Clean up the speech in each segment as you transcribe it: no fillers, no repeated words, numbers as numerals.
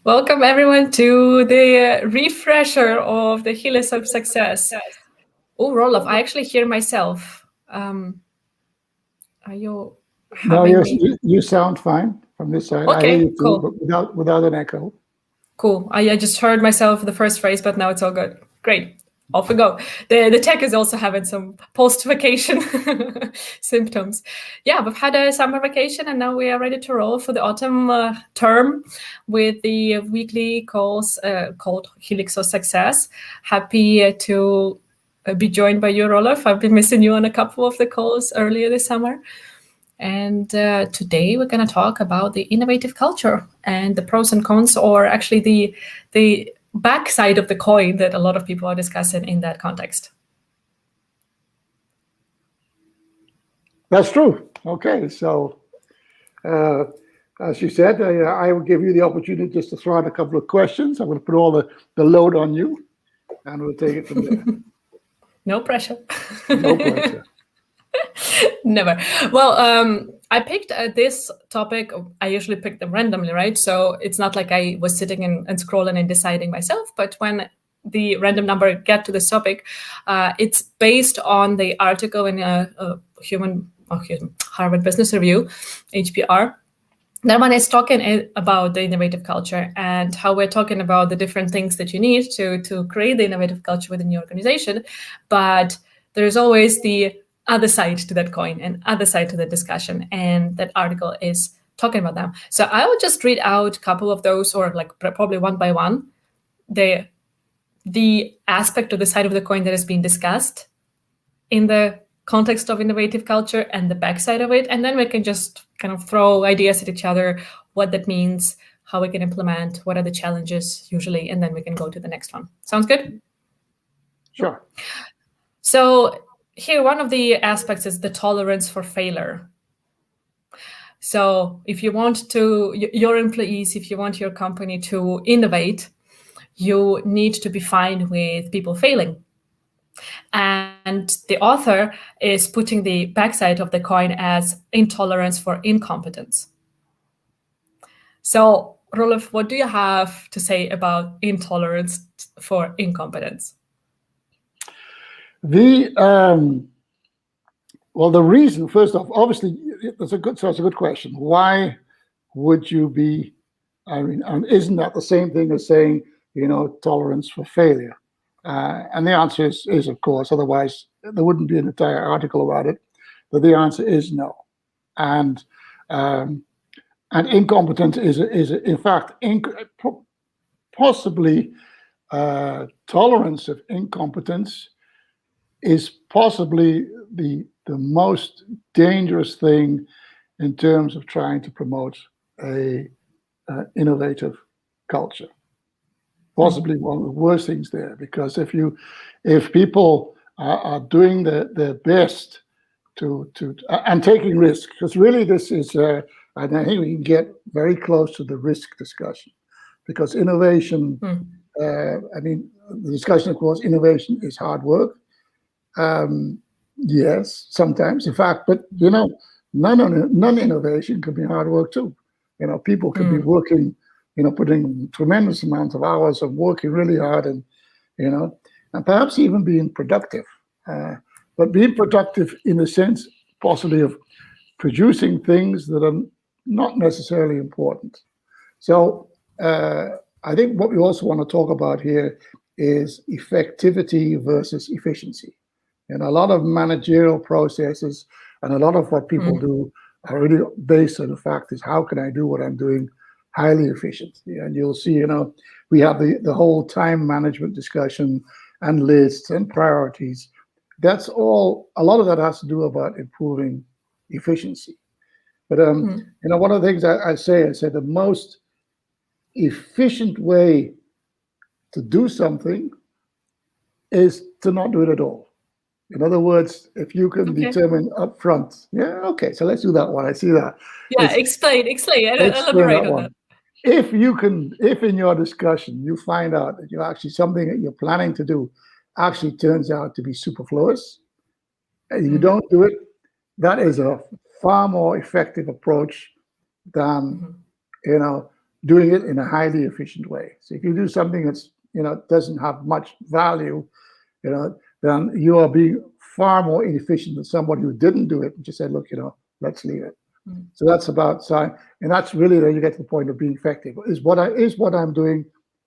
Welcome everyone to the refresher of the Helix of Success. Oh, Roloff, I actually hear myself. Are you No, having me? you sound fine from this side. I hear Okay, you too, cool. but without an echo. Cool. I just heard myself the first phrase, but now it's all good. Great. Off we go. The tech is also having some post-vacation symptoms. Yeah, we've had a summer vacation and now we are ready to roll for the autumn term with the weekly calls called Helix of Success. Happy to be joined by you, Roloff. I've been missing you on a couple of the calls earlier this summer. And today we're going to talk about the innovative culture and the pros and cons, or actually the backside of the coin that a lot of people are discussing in that context. That's true. Okay, so as you said, I will give you the opportunity just to throw out a couple of questions. I'm going to put all the load on you, and we'll take it from there. No pressure. No pressure. Never. Well, I picked this topic. I usually pick them randomly, right? So it's not like I was sitting and scrolling and deciding myself. But when the random number get to this topic, it's based on the article in Harvard Business Review, HBR. That one is talking about the innovative culture and how we're talking about the different things that you need to create the innovative culture within your organization. But there's always the other side to that coin and other side to the discussion. And that article is talking about them. So I will just read out a couple of those, or like probably one by one, the aspect or the side of the coin that is being discussed in the context of innovative culture and the backside of it. And then we can just kind of throw ideas at each other, what that means, how we can implement, what are the challenges usually, and then we can go to the next one. Sounds good? Sure. So here, one of the aspects is the tolerance for failure. So if you want your employees, if you want your company to innovate, you need to be fine with people failing. And the author is putting the backside of the coin as intolerance for incompetence. So, Rolf, what do you have to say about intolerance for incompetence? The reason, first off, obviously, that's a good question. Why would you be? I mean, isn't that the same thing as saying, tolerance for failure? And the answer is of course. Otherwise, there wouldn't be an entire article about it. But the answer is no. And incompetence is in fact possibly tolerance of incompetence is possibly the most dangerous thing in terms of trying to promote a innovative culture. Possibly one of the worst things there, because if people are doing their best to and taking risks, because really this is and I think we can get very close to the risk discussion, because innovation. I mean, the discussion, of course, innovation is hard work. Yes, sometimes, in fact, but non-innovation can be hard work too. People can be working, putting tremendous amounts of hours of working really hard, and perhaps even being productive. But being productive in the sense, possibly, of producing things that are not necessarily important. So I think what we also want to talk about here is effectivity versus efficiency. And a lot of managerial processes and a lot of what people do are really based on the fact is, how can I do what I'm doing highly efficiently? And you'll see, we have the whole time management discussion and lists and priorities. That's all, a lot of that has to do about improving efficiency. But, one of the things I say the most efficient way to do something is to not do it at all. In other words, if you can determine up front, so let's do that one. I see that. Yeah, explain, elaborate on that. If in your discussion you find out that something that you're planning to do actually turns out to be superfluous, and you don't do it, that is a far more effective approach than doing it in a highly efficient way. So if you do something that's, doesn't have much value, then you are being far more inefficient than somebody who didn't do it and just said, look, let's leave it. So that's about sign, and that's really where you get to the point of being effective. Is what I'm doing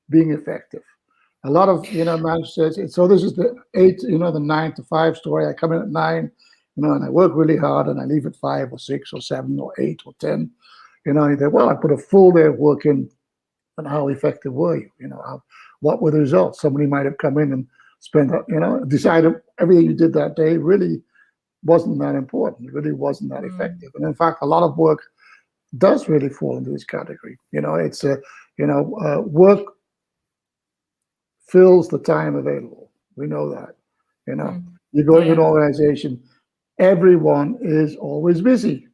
being effective? A lot of managers says, so this is the 9 to 5 story. I come in at 9, and I work really hard, and I leave at 5 or 6 or 7 or 8 or 10. And they, well, I put a full day of work in, and how effective were you? What were the results? Somebody might have come in and spent, decided everything you did that day really wasn't that important. It really wasn't that effective. And in fact, a lot of work does really fall into this category. It's work fills the time available. We know that. You go into an organization, everyone is always busy.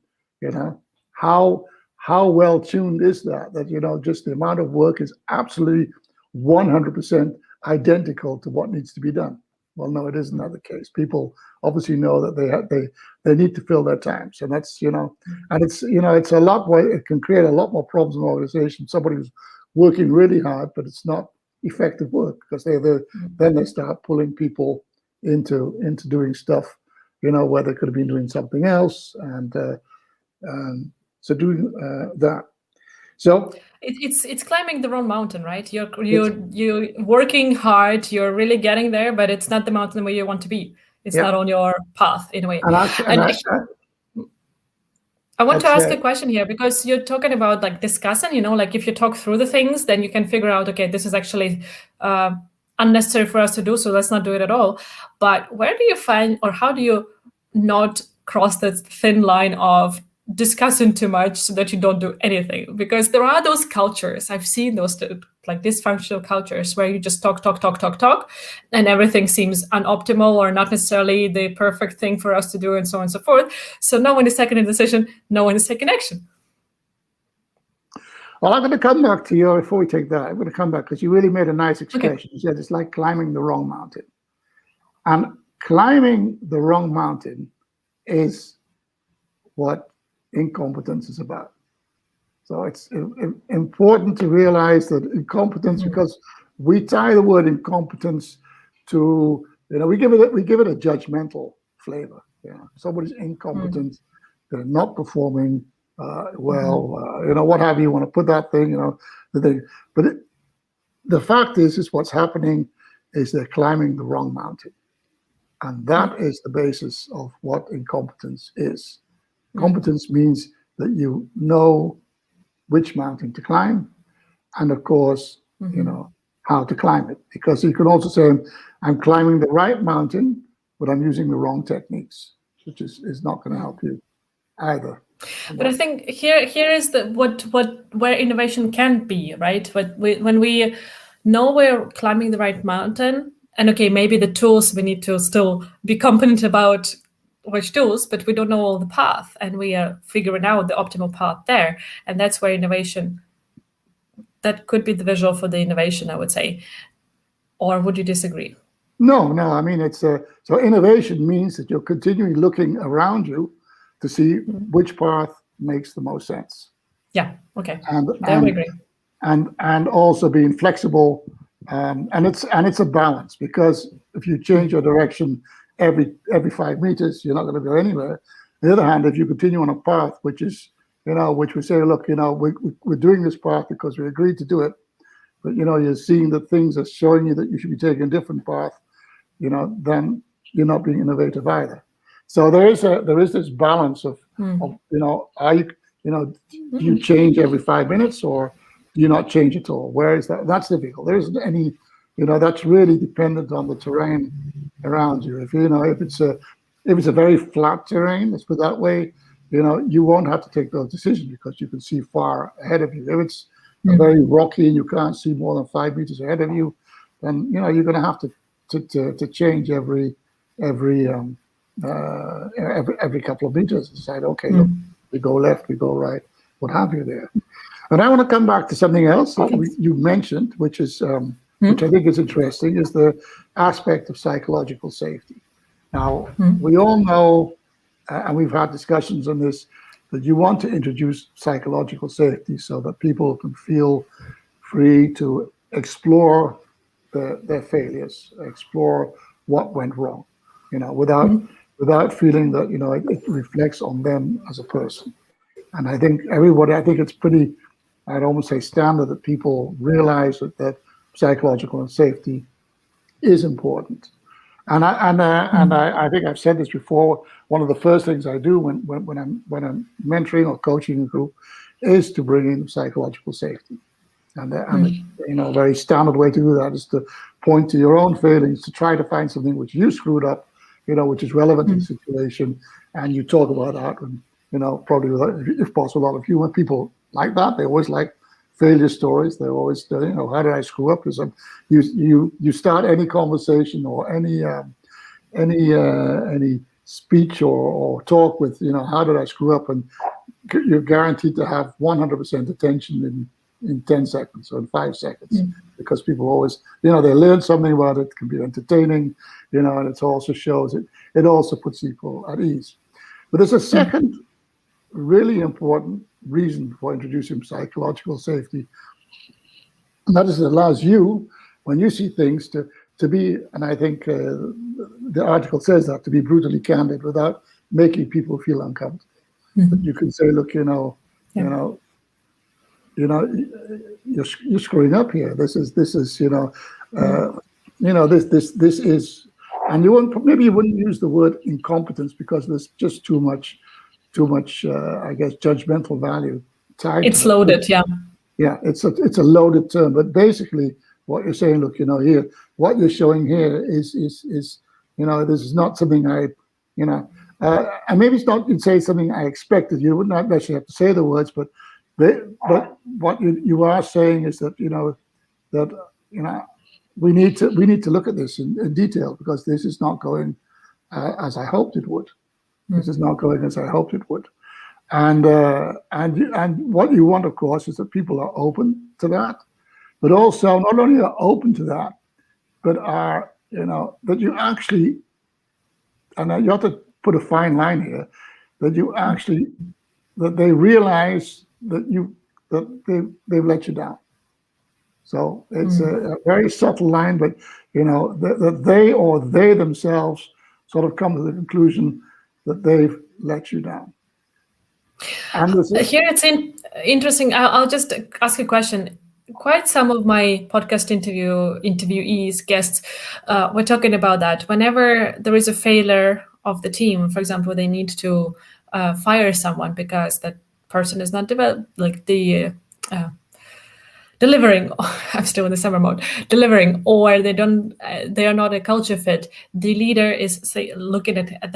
How well tuned is that? That just the amount of work is absolutely 100% identical to what needs to be done. Well, no, it isn't that the case. People obviously know that they need to fill their time. So that's and it's it's a lot more. It can create a lot more problems in an organization. Somebody who's working really hard, but it's not effective work because then they start pulling people into doing stuff where they could have been doing something else, and so doing that. So it's climbing the wrong mountain, right? You're working hard, you're really getting there, but it's not the mountain where you want to be. It's not on your path in a way. I want to ask a question here, because you're talking about like discussing, like if you talk through the things, then you can figure out, okay, this is actually unnecessary for us to do, so let's not do it at all. But where do you find, or how do you not cross that thin line of discussing too much so that you don't do anything? Because there are those cultures, I've seen those like dysfunctional cultures where you just talk, and everything seems unoptimal or not necessarily the perfect thing for us to do, and so on and so forth. So no one is taking a decision, no one is taking action. Well, I'm going to come back to you before we take that. I'm going to come back because you really made a nice expression. Okay. You said it's like climbing the wrong mountain. And climbing the wrong mountain is what incompetence is about. So it's important to realize that incompetence, because we tie the word incompetence to, we give it a judgmental flavor. Somebody's incompetent, they're not performing well, what have you, want to put that thing, the thing. But the fact is what's happening is they're climbing the wrong mountain. And that is the basis of what incompetence is. Competence means that you know which mountain to climb, and of course, how to climb it. Because you can also say, I'm climbing the right mountain, but I'm using the wrong techniques, which is not going to help you either. But I think here is where innovation can be, right? When we know we're climbing the right mountain, and okay, maybe the tools, we need to still be competent about which tools, but we don't know all the path, and we are figuring out the optimal path there. And that's where innovation, that could be the visual for the innovation, I would say. Or would you disagree? No. I mean, it's so innovation means that you're continually looking around you to see which path makes the most sense. Yeah. Okay. And we agree. And also being flexible, and it's a balance, because if you change your direction every 5 meters, you're not going to go anywhere. On the other hand, if you continue on a path which is, which we say, look, we're doing this path because we agreed to do it, but you're seeing that things are showing you that you should be taking a different path, then you're not being innovative either. So there is this balance of are you, do you change every 5 minutes, or do you not change at all? Where is that? That's difficult. There isn't any, that's really dependent on the terrain around you. If it's a very flat terrain, let's put it that way, you won't have to take those decisions because you can see far ahead of you. If it's very rocky and you can't see more than 5 meters ahead of you, then you're going to have to change every couple of meters. Decide, okay, look, we go left, we go right, what have you there. And I want to come back to something else that you mentioned, which is which I think is interesting, is the aspect of psychological safety. Now, we all know, and we've had discussions on this, that you want to introduce psychological safety so that people can feel free to explore their failures, explore what went wrong, without feeling that it reflects on them as a person. And I think it's pretty, I'd almost say standard that people realize that psychological safety is important. And I think I've said this before. One of the first things I do when I'm mentoring or coaching a group is to bring in psychological safety. And a very standard way to do that is to point to your own failings, to try to find something which you screwed up, which is relevant to the situation, and you talk about that. And probably if possible, a lot of human people like that. They always like failure stories. They're always, how did I screw up? Because you start any conversation or any speech or talk with, how did I screw up? And you're guaranteed to have 100% attention in 10 seconds or in 5 seconds, because people always, they learn something about it. It can be entertaining, and it also shows it also puts people at ease. But there's a second really important reason for introducing psychological safety, and that is it allows you, when you see things, to be, and I think the article says that, to be brutally candid without making people feel uncomfortable. But you can say, look, you're screwing up here. This is this is, and maybe you wouldn't use the word incompetence because there's just too much, I guess, judgmental value tied. It's loaded, yeah. Yeah, it's a loaded term, but basically what you're saying, look, here, what you're showing here is this is not something and maybe it's not, you'd say something I expected. You would not necessarily have to say the words, but what you are saying is that, we need to look at this in detail, because this is not going as I hoped it would. This is not going as I hoped it would. And what you want, of course, is that people are open to that, but also not only are open to that, but are, that you actually, and you have to put a fine line here, that they realize that they've let you down. So it's a very subtle line, but that they or they themselves sort of come to the conclusion that they've let you down. And here it's interesting. I'll just ask a question. Quite some of my podcast interviewees, guests, were talking about that. Whenever there is a failure of the team, for example, they need to fire someone because that person is not delivering. I'm still in the summer mode. Delivering, or they are not a culture fit. The leader is looking at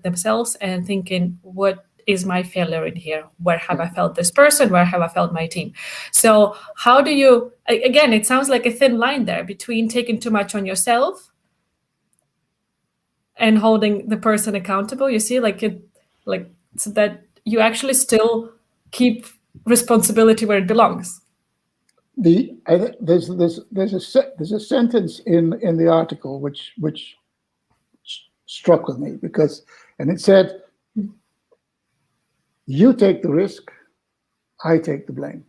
themselves and thinking, what is my failure in here? Where have I failed this person? Where have I failed my team? So how do you, again, it sounds like a thin line there between taking too much on yourself and holding the person accountable. You see, so that you actually still keep responsibility where it belongs. There's a sentence in the article which struck with me, and it said, you take the risk, I take the blame.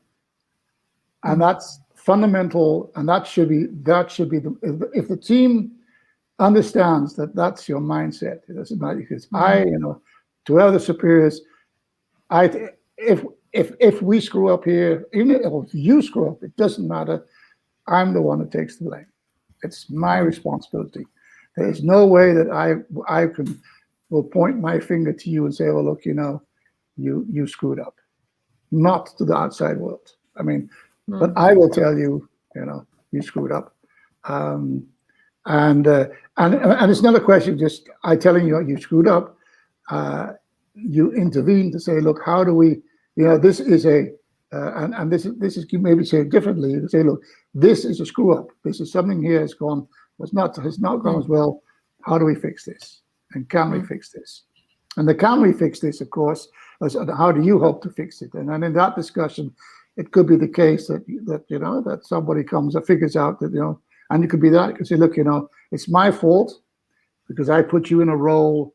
And that's fundamental, and that should be if the team understands that that's your mindset. It doesn't matter because to other superiors, if we screw up here, even if you screw up, it doesn't matter. I'm the one who takes the blame. It's my responsibility. There's no way that I will point my finger to you and say, well, look, you screwed up. Not to the outside world. I mean, but I will tell you, you screwed up. And it's not a question just I telling you screwed up. You intervene to say, look, how do we, this is and this is maybe say it differently. You say, look, this is a screw up. This is something here has not gone as well. How do we fix this? And can we fix this? And the can we fix this, of course, is how do you hope to fix it? And then in that discussion, it could be the case that somebody comes and figures out that, and it could be that, you could say, look, it's my fault because I put you in a role,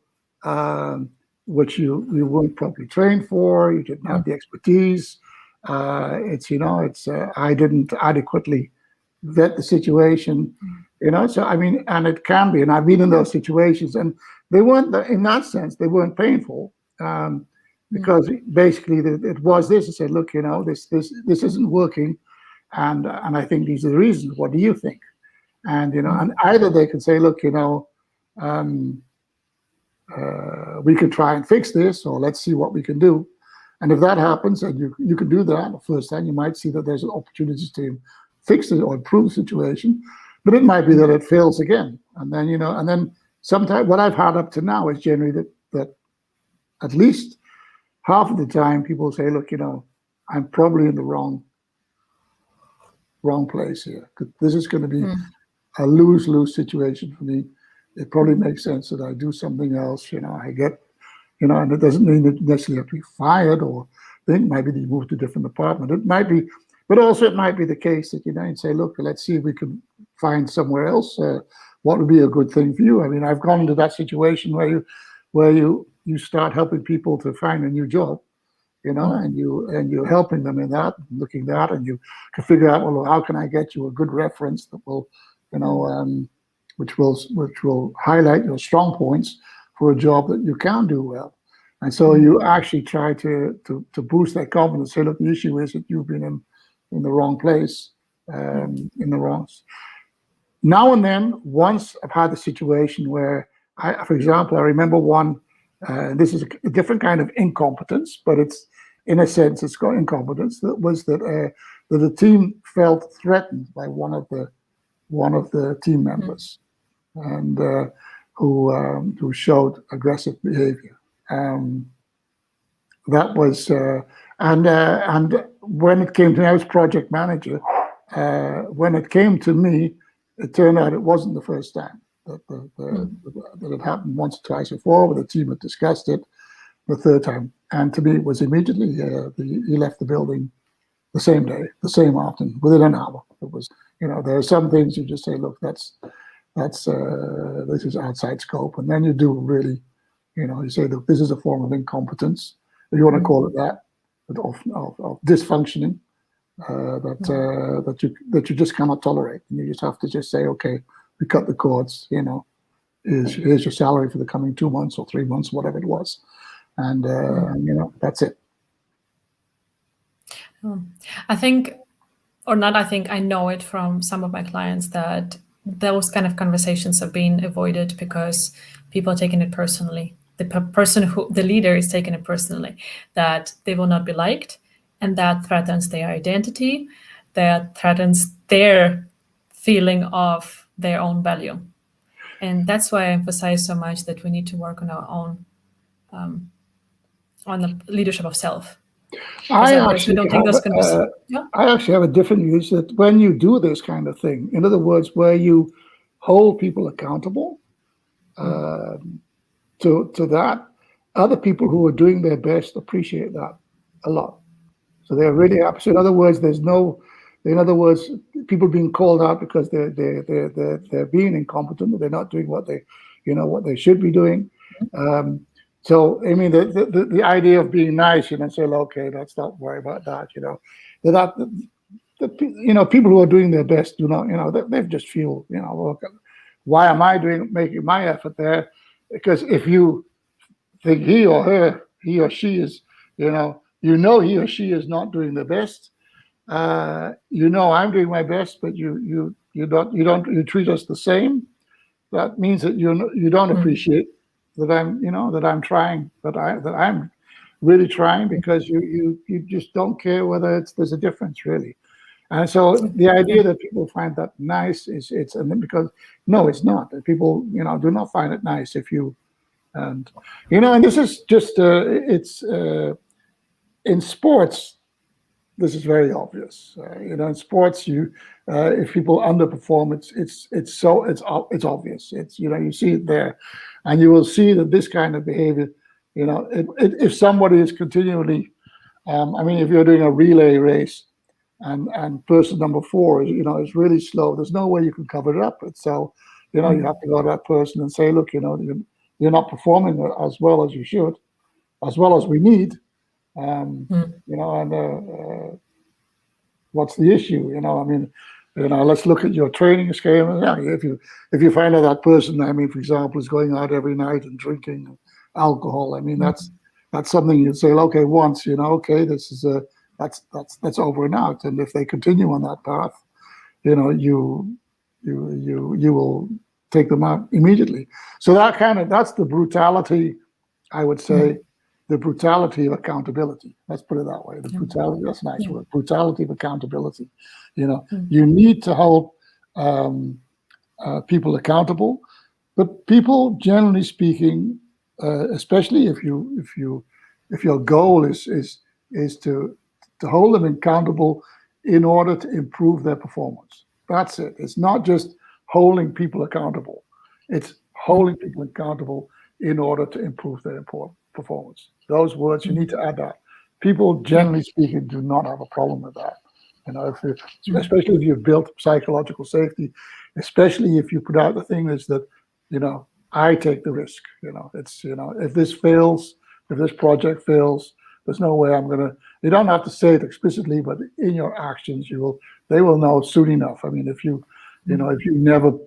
which you weren't properly trained for. You didn't have the expertise. I didn't adequately vet the situation. So I mean, and it can be, and I've been in those situations, and they weren't, in that sense, they weren't painful, because basically it was this. I said, look, this isn't working, and I think these are the reasons. What do you think? And and either they can say, look, we could try and fix this, or let's see what we can do. And if that happens, and you can do that the first time, you might see that there's an opportunity to fix it or improve the situation. But it might be that it fails again, and then sometimes what I've had up to now is generally that at least half of the time people say, look, I'm probably in the wrong place here. This is going to be a lose-lose situation for me. It probably makes sense that I do something else. I get, and it doesn't mean that necessarily have to be fired, or I think maybe they move to a different department. It might be, but also it might be the case that and say, look, let's see if we can find somewhere else. What would be a good thing for you? I mean, I've gone into that situation where you start helping people to find a new job, and you're helping them in that, looking at that, and you can figure out, well, how can I get you a good reference that will, which will highlight your strong points for a job that you can do well. And so you actually try to boost that confidence. Say, look, the issue is that you've been in the wrong place, in the wrong. Now and then, once I've had a situation where for example, I remember one. This is a different kind of incompetence, but it's, in a sense, it's got incompetence. That was that the team felt threatened by one of the team members, and who showed aggressive behavior. That was and when it came to me, I was project manager. When it came to me, it turned out it wasn't the first time that it happened. Once or twice before, but the team had discussed it. The third time, and to me, it was immediately he left the building the same day, the same afternoon, within an hour. It was, there are some things you just say, look, this is outside scope, and then you do really, you say, look, this is a form of incompetence, if you want to call it that, of dysfunctioning, that you just cannot tolerate, and you just have to just say, okay, we cut the cords, here's your salary for the coming 2 months or 3 months, whatever it was, and that's it. I think, or not I think, I know it from some of my clients that those kind of conversations have been avoided because people are taking it personally. The leader is taking it personally, that they will not be liked, and that threatens their identity, that threatens their feeling of their own value. And that's why I emphasize so much that we need to work on our own, on the leadership of self. I actually have a different view, that when you do this kind of thing, in other words, where you hold people accountable to that, other people who are doing their best appreciate that a lot. So they're really happy. So in other words, people being called out because they're being incompetent, or they're not doing what they should be doing. So I mean, the idea of being nice, say, okay, let's not worry about that. People who are doing their best do not, they just feel, look, why am I making my effort there? Because if you think he or she is, he or she is not doing the best. I'm doing my best, but you treat us the same. That means that you don't appreciate that I'm trying, that I'm really trying, because you just don't care whether there's a difference, really. And so the idea that people find that nice because no, it's not. People do not find it nice if you, and this is just it's in sports. This is very obvious. In sports, if people underperform, it's obvious. You see it there, and you will see that this kind of behavior, if somebody is continually, if you're doing a relay race, and person number 4 is really slow, there's no way you can cover it up. So, you have to go to that person and say, look, you're not performing as well as you should. as well as we need. You know, and what's the issue? You know, I mean, you know, let's look at your training scheme. Yeah, if you find out that person, I mean, for example, is going out every night and drinking alcohol, I mean, that's something you'd say, okay, once, you know, okay, this is that's over and out. And if they continue on that path, you know, you will take them out immediately. So that's the brutality, I would say, the brutality of accountability. Let's put it that way. The brutality, that's a nice word, brutality of accountability. You know, you need to hold people accountable, but people, generally speaking, especially if your goal is to hold them accountable in order to improve their performance. That's it. It's not just holding people accountable. It's holding people accountable in order to improve their performance. Those words, you need to add that. People, generally speaking, do not have a problem with that. You know, especially if you've built psychological safety, especially if you put out the thing is that, you know, I take the risk. You know, it's, you know, if this fails, if this project fails, there's no way I'm gonna. You don't have to say it explicitly, but in your actions, they will know soon enough. I mean, if you never,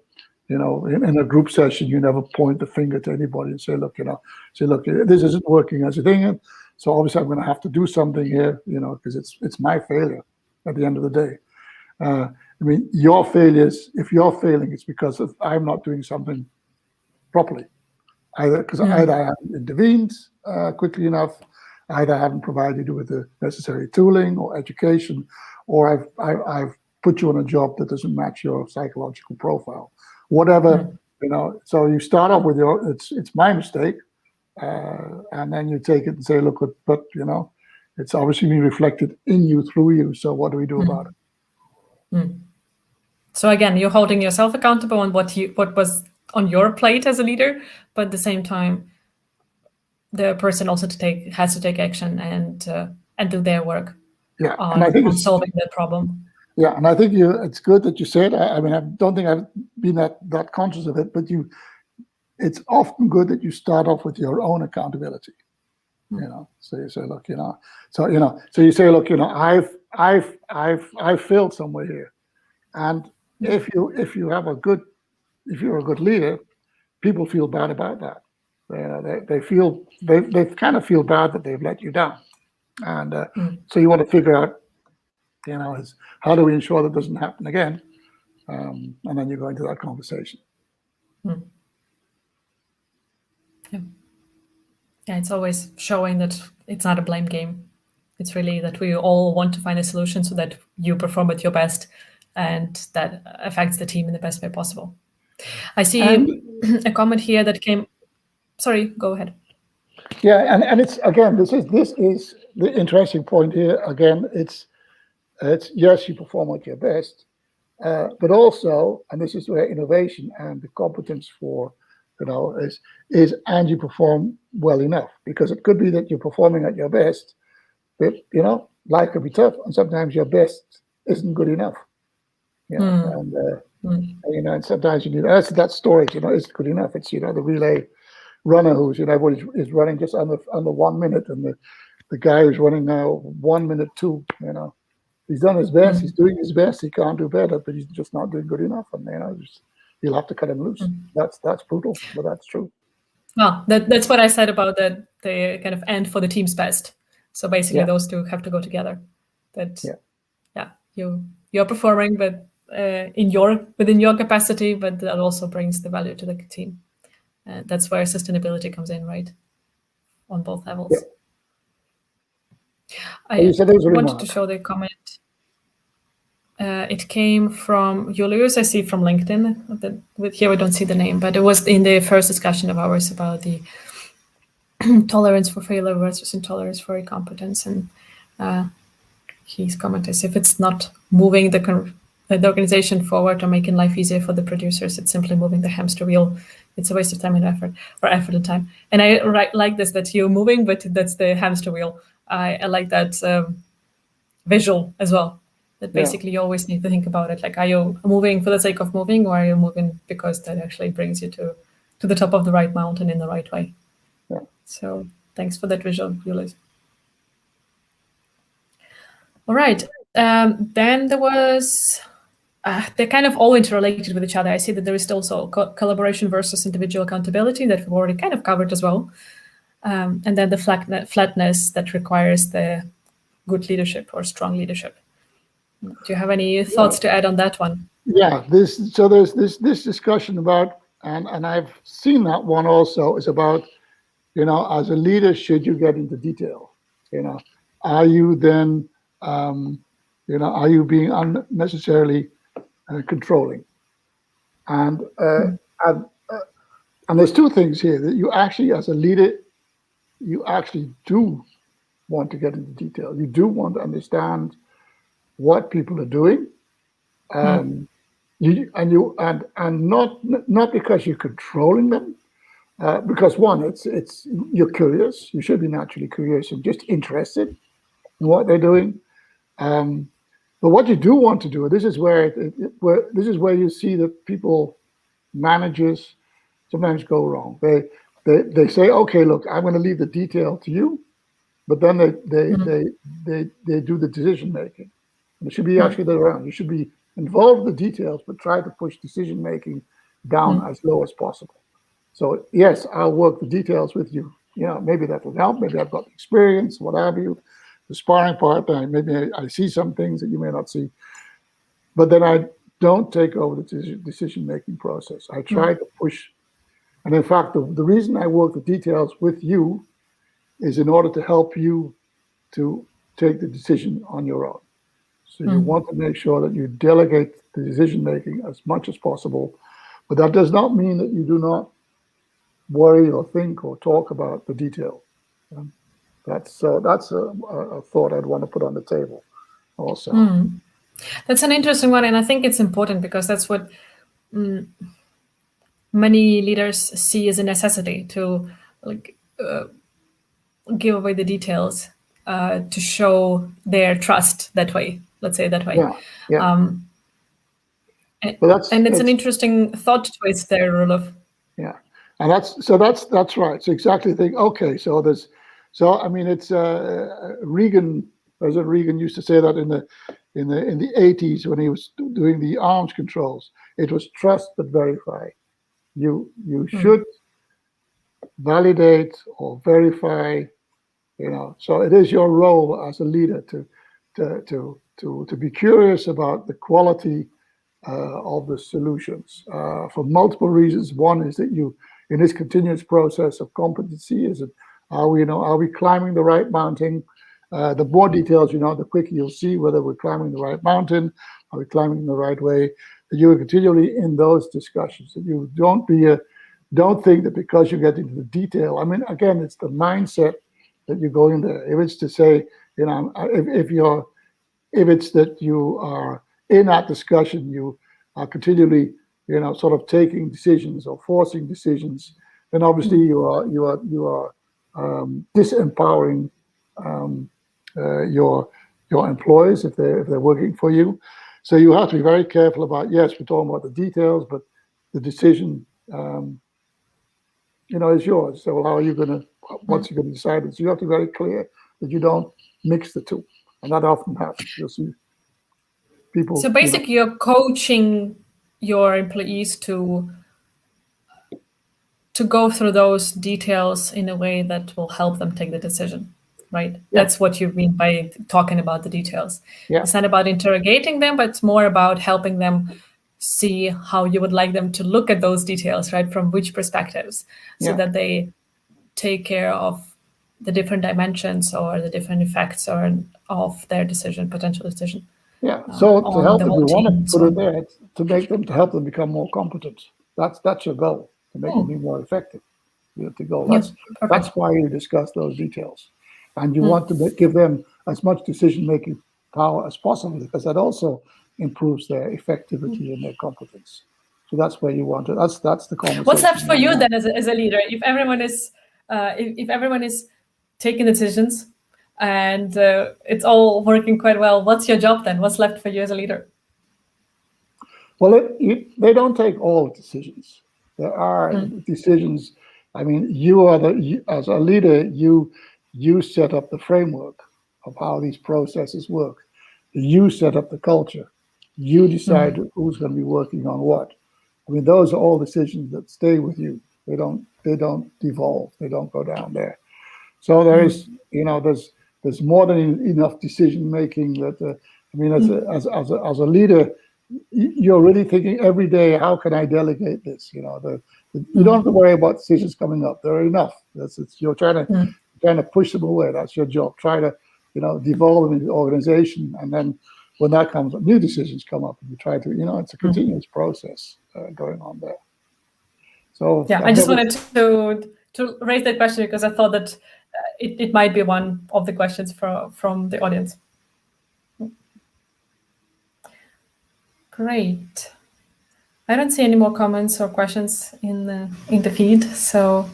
you know, in a group session, you never point the finger to anybody and say, look, this isn't working as a thing. So obviously, I'm going to have to do something here, you know, because it's my failure at the end of the day. I mean, your failures, if you're failing, it's because I'm not doing something properly. Either I haven't intervened quickly enough, either I haven't provided you with the necessary tooling or education, or I've put you on a job that doesn't match your psychological profile. Whatever, you know. So you start off with it's my mistake, and then you take it and say, look, but you know, it's obviously being reflected in you, through you. So what do we do about it? So again, you're holding yourself accountable on what was on your plate as a leader, but at the same time, the person also has to take action and do their work. Yeah, and I think on solving the problem. Yeah, and I think it's good that you said. I mean, I don't think I've been that conscious of it, but it's often good that you start off with your own accountability. You know, so you say, look, you know, so you say, look, you know, I've failed somewhere here, and if you're a good leader, people feel bad about that. They kind of feel bad that they've let you down, and so you want to figure out, you know, is how do we ensure that doesn't happen again, and then you go into that conversation. Yeah, it's always showing that it's not a blame game. It's really that we all want to find a solution so that you perform at your best, and that affects the team in the best way possible. I see a comment here that came. Sorry, go ahead. Yeah, and it's again, this is the interesting point here. Again, it's yes, you perform at your best, but also, and this is where innovation and the competence for, you know, is and you perform well enough, because it could be that you're performing at your best, but you know, life can be tough, and sometimes your best isn't good enough. You know, and you know, and sometimes you need that storage. You know, isn't good enough. It's, you know, the relay runner who's, you know, is running just under 1 minute, and the guy who's running now 1 minute 2. You know, he's done his best. He's doing his best. He can't do better, but he's just not doing good enough. And you know, you'll have to cut him loose. That's brutal, but that's true. Well, that's what I said about the kind of end for the team's best. So basically, those two have to go together. That you're performing, but within your capacity, but that also brings the value to the team. That's where sustainability comes in, right? On both levels. Yeah. I wanted to show the comment. It came from Julius, I see from LinkedIn. Here we don't see the name, but it was in the first discussion of ours about the tolerance for failure versus intolerance for incompetence. And his comment is, if it's not moving the organization forward or making life easier for the producers, it's simply moving the hamster wheel. It's a waste of time and effort, or effort and time. And I like this, that you're moving, but that's the hamster wheel. I like that visual as well. That basically you always need to think about it. Like, are you moving for the sake of moving, or are you moving because that actually brings you to the top of the right mountain in the right way? Yeah. So Thanks for that visual, Julius. All right. Then there was, they're kind of all interrelated with each other. I see that there is also collaboration versus individual accountability that we've already kind of covered as well. And then the flatness that requires the good leadership or strong leadership. Do you have any thoughts to add on that one? Yeah, there's this discussion about, and I've seen that one also, is about, as a leader, should you get into detail? Are you then, are you being unnecessarily controlling? And there's two things here that you actually, as a leader, you actually do want to get into detail. You do want to understand what people are doing. Not because you're controlling them, because one, it's you're curious. You should be naturally curious and just interested in what they're doing. But what you do want to do, this is where you see that people, managers, sometimes go wrong. They say, okay, look, I'm going to leave the detail to you, but then they do the decision making. And it should be actually the other way around. You should be involved in the details, but try to push decision making down as low as possible. So yes, I'll work the details with you. Maybe that will help. Maybe I've got the experience, what have you, the sparring partner. Maybe I see some things that you may not see. But then I don't take over the decision making process. I try to push. And in fact, the reason I work the details with you is in order to help you to take the decision on your own. So you want to make sure that you delegate the decision making as much as possible, but that does not mean that you do not worry or think or talk about the detail. That's a thought I'd want to put on the table also. That's an interesting one, and I think it's important because that's what many leaders see as a necessity to give away the details to show their trust that way. Let's say it that way. Yeah. And it's an interesting thought twist there, Roloff. Yeah, and that's right. So exactly think. Okay, it's Reagan. President Reagan used to say that in the 80s when he was doing the arms controls. It was trust but verify. You should validate or verify. So it is your role as a leader to be curious about the quality of the solutions for multiple reasons. One is that you, in this continuous process of competency, is it are we climbing the right mountain? The more details the quicker you'll see whether we're climbing the right mountain, are we climbing the right way. That you are continually in those discussions. That you don't think that because you get into the detail. I mean, again, it's the mindset that you go in there. If it's to say, if it's that you are in that discussion, you are continually, sort of taking decisions or forcing decisions, then obviously you are disempowering your employees if they're working for you. So you have to be very careful about. Yes, we're talking about the details, but the decision, is yours. So how are you going to? What's you going to decide? So you have to be very clear that you don't mix the two, and that often happens. You'll see people. So basically, you're coaching your employees to go through those details in a way that will help them take the decision, right? Yeah. That's what you mean by talking about the details. Yeah. It's not about interrogating them, but it's more about helping them see how you would like them to look at those details, right? From which perspectives, so that they take care of the different dimensions or the different effects of their potential decision. Yeah. So to help them, you want to put it there to help them become more competent. That's your goal, to make them be more effective. To go. That's why you discuss those details, and you want to give them as much decision-making power as possible, because that also improves their effectivity and their competence. So that's where you want to. That's the conversation. What's left for you then, as a leader, if everyone is taking decisions and it's all working quite well? What's your job then? What's left for you as a leader? Well, they don't take all decisions. There are decisions I mean, as a leader, you set up the framework of how these processes work. You set up the culture. You decide who's going to be working on what. I mean, those are all decisions that stay with you. They don't devolve. They don't go down there. So there's more than enough decision making that I mean, as a leader, you're really thinking every day, how can I delegate this? You don't have to worry about decisions coming up. There are enough. You're trying to push them away. That's your job. Try to devolve them into the organization, and then when that comes up, new decisions come up, and you try to it's a continuous process going on there. So yeah, I just wanted to raise that question because I thought that it might be one of the questions from the audience. Great. I don't see any more comments or questions in the feed, so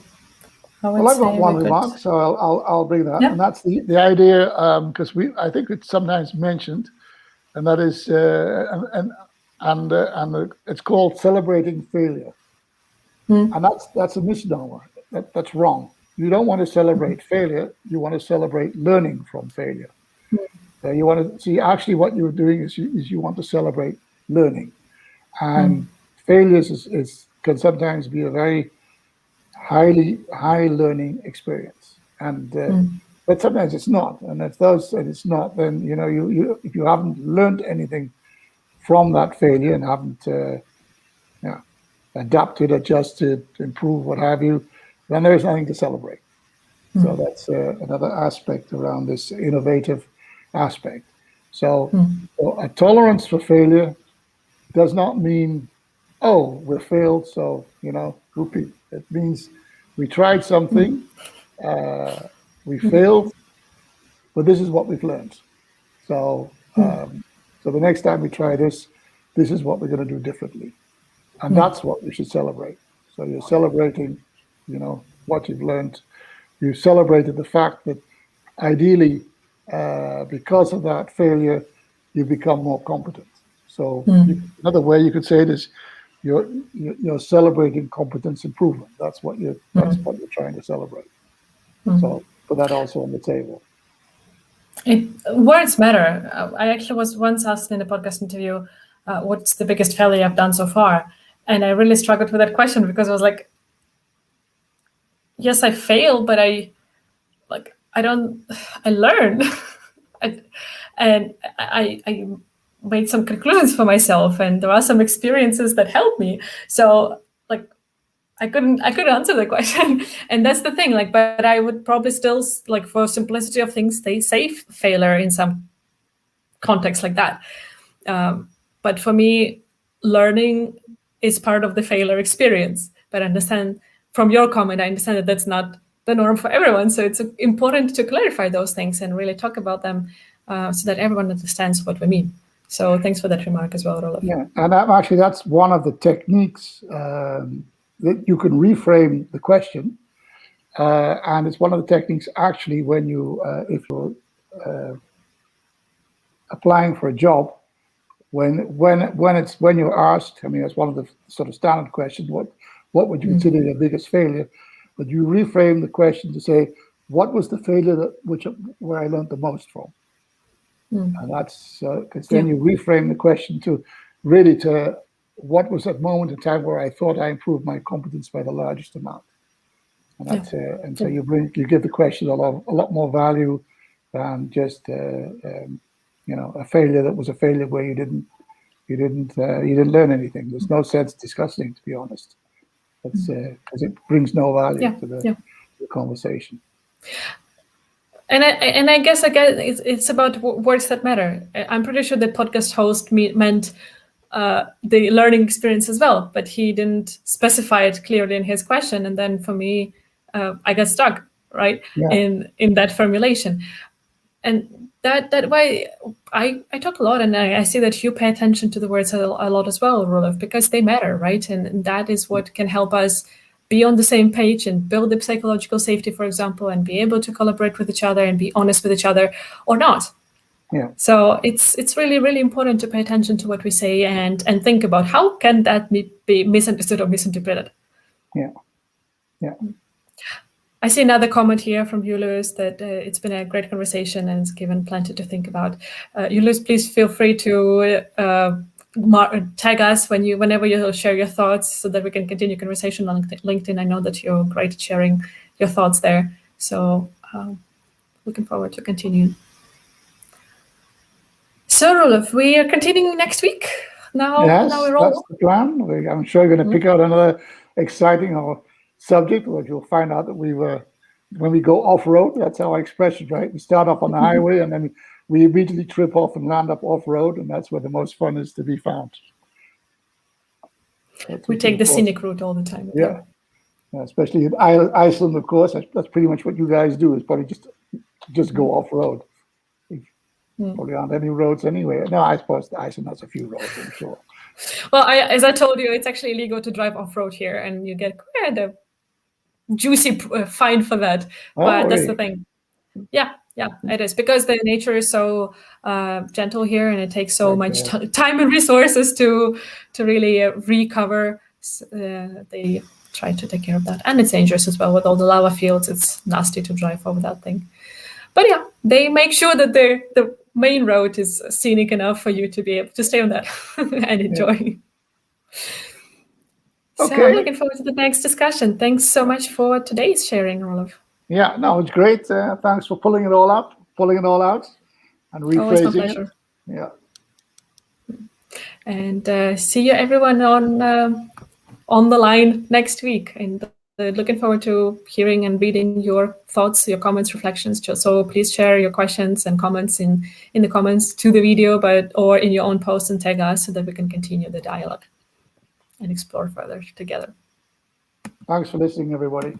I would I've say got one remark, so I'll bring that, yeah. and that's the idea, because I think it's sometimes mentioned, and that is and it's called celebrating failure, and that's a misnomer. That's wrong. You don't want to celebrate failure. You want to celebrate learning from failure. You want to see actually what you're doing is you want to celebrate learning, and failures can sometimes be a very high learning experience, and but sometimes it's not. And if it's not, then you if you haven't learned anything from that failure and haven't adapted, adjusted, improved, what have you, then there's nothing to celebrate. So that's another aspect around this innovative aspect. So a tolerance for failure does not mean, oh, we failed, so whoopee. It means we tried something, we failed, but this is what we've learned. So so the next time we try this is what we're going to do differently, and that's what we should celebrate. So you're celebrating, what you've learned. You celebrated the fact that ideally, because of that failure, you become more competent. So another way you could say it is you're celebrating competence improvement. That's what you're trying to celebrate. So put that also on the table. Words matter. I actually was once asked in a podcast interview, what's the biggest failure I've done so far? And I really struggled with that question because I was like, yes, I fail, but I learn. and I made some conclusions for myself, and there are some experiences that helped me. So I couldn't answer the question, and that's the thing. But I would probably still, for simplicity of things, say failure in some context like that. But for me, learning is part of the failure experience. But I understand from your comment, I understand that that's not the norm for everyone. So it's important to clarify those things and really talk about them so that everyone understands what we mean. So thanks for that remark as well, Rolof. Yeah, and actually that's one of the techniques that you can reframe the question, and it's one of the techniques actually when if you're applying for a job, when you're asked, I mean, it's one of the sort of standard questions, what would you consider your biggest failure? But you reframe the question to say, what was the failure where I learned the most from? And that's because then you reframe the question to what was that moment in time where I thought I improved my competence by the largest amount, and that's and so you give the question a lot more value than just a failure that was a failure where you didn't learn anything. There's no sense discussing, to be honest. That's because it brings no value to the conversation. And I guess it's about words that matter. I'm pretty sure the podcast host meant the learning experience as well, but he didn't specify it clearly in his question. And then for me, I got stuck in that formulation. And that way, I talk a lot, and I see that you pay attention to the words a lot as well, Rolof, because they matter, right? And that is what can help us be on the same page and build the psychological safety, for example, and be able to collaborate with each other and be honest with each other or not. Yeah. So it's really, really important to pay attention to what we say and think about how can that be misunderstood or misinterpreted. Yeah. Yeah. I see another comment here from Julius that it's been a great conversation and it's given plenty to think about. Julius, please feel free to tag us whenever you share your thoughts so that we can continue conversation on LinkedIn. I know that you're great at sharing your thoughts there. So looking forward to continue. So, Rolf, we are continuing next week. Now we're all... that's the plan. I'm sure you're going to pick out another exciting subject, which you'll find out that when we go off-road, that's our expression, right? We start off on the highway and then we immediately trip off and land up off-road, and that's where the most fun is to be found. We take the scenic route all the time. Yeah, especially in Iceland, of course. That's pretty much what you guys do, is probably just go off-road. Probably aren't any roads anywhere. No, I suppose Iceland has a few roads, I'm sure. Well, as I told you, it's actually illegal to drive off-road here, and you get quite a juicy fine for that. But that's the thing. Yeah, it is, because the nature is so gentle here, and it takes so much time and resources to really recover. They try to take care of that, and it's dangerous as well with all the lava fields. It's nasty to drive over that thing. But yeah, they make sure that the main road is scenic enough for you to be able to stay on that and enjoy. Yeah. So I'm looking forward to the next discussion. Thanks so much for today's sharing, Rolf. Yeah, no, it's great. Thanks for pulling it all out, and rephrasing Always my pleasure. It. Yeah. And see you everyone on the line next week. And looking forward to hearing and reading your thoughts, your comments, reflections. So please share your questions and comments in the comments to the video, or in your own post, and tag us so that we can continue the dialogue and explore further together. Thanks for listening, everybody.